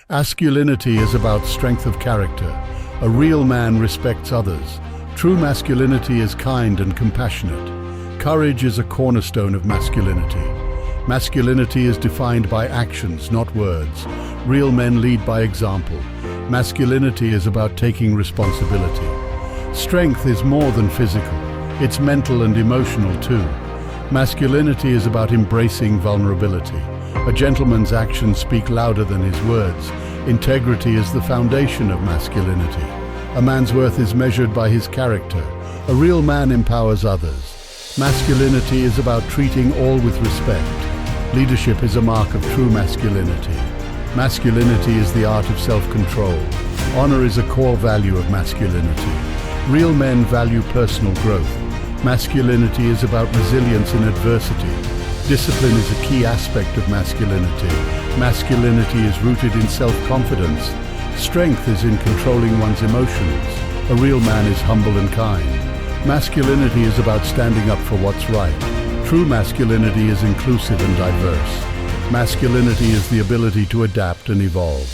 Masculinity is about strength of character. A real man respects others. True masculinity is kind and compassionate. Courage is a cornerstone of masculinity. Masculinity is defined by actions, not words. Real men lead by example. Masculinity is about taking responsibility. Strength is more than physical. It's mental and emotional too. Masculinity is about embracing vulnerability. A gentleman's actions speak louder than his words. Integrity is the foundation of masculinity. A man's worth is measured by his character. A real man empowers others. Masculinity is about treating all with respect. Leadership is a mark of true masculinity. Masculinity is the art of self-control. Honor is a core value of masculinity. Real men value personal growth. Masculinity is about resilience in adversity. Discipline is a key aspect of masculinity. Masculinity is rooted in self-confidence. Strength is in controlling one's emotions. A real man is humble and kind. Masculinity is about standing up for what's right. True masculinity is inclusive and diverse. Masculinity is the ability to adapt and evolve.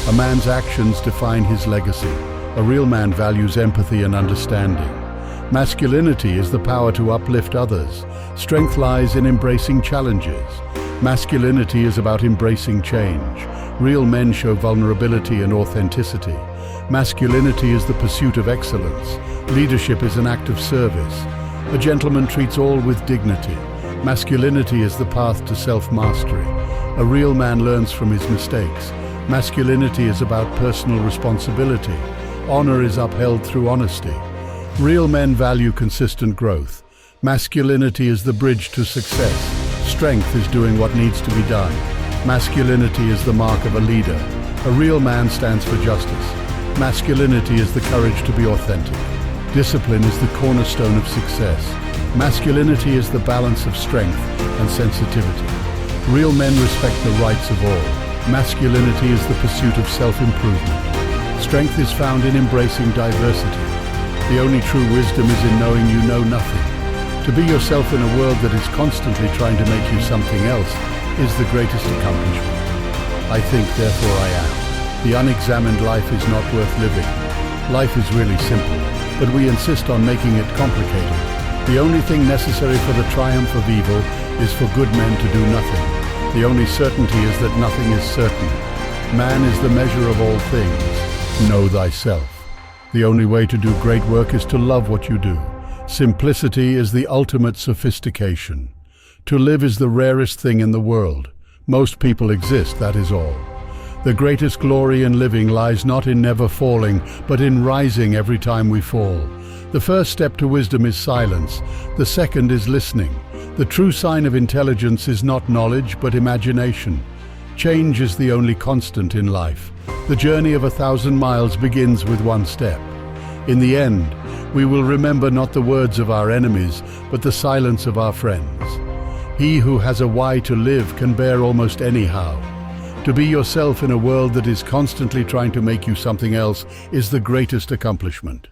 A man's actions define his legacy. A real man values empathy and understanding. Masculinity is the power to uplift others. Strength lies in embracing challenges. Masculinity is about embracing change. Real men show vulnerability and authenticity. Masculinity is the pursuit of excellence. Leadership is an act of service. A gentleman treats all with dignity. Masculinity is the path to self-mastery. A real man learns from his mistakes. Masculinity is about personal responsibility. Honor is upheld through honesty. Real men value consistent growth. Masculinity is the bridge to success. Strength is doing what needs to be done. Masculinity is the mark of a leader. A real man stands for justice. Masculinity is the courage to be authentic. Discipline is the cornerstone of success. Masculinity is the balance of strength and sensitivity. Real men respect the rights of all. Masculinity is the pursuit of self-improvement. Strength is found in embracing diversity. The only true wisdom is in knowing you know nothing. To be yourself in a world that is constantly trying to make you something else is the greatest accomplishment. I think, therefore I am. The unexamined life is not worth living. Life is really simple, but we insist on making it complicated. The only thing necessary for the triumph of evil is for good men to do nothing. The only certainty is that nothing is certain. Man is the measure of all things. Know thyself. The only way to do great work is to love what you do. Simplicity is the ultimate sophistication. To live is the rarest thing in the world. Most people exist, that is all. The greatest glory in living lies not in never falling, but in rising every time we fall. The first step to wisdom is silence. The second is listening. The true sign of intelligence is not knowledge, but imagination. Change is the only constant in life. The journey of 1,000 miles begins with one step. In the end, we will remember not the words of our enemies, but the silence of our friends. He who has a why to live can bear almost any how. To be yourself in a world that is constantly trying to make you something else is the greatest accomplishment.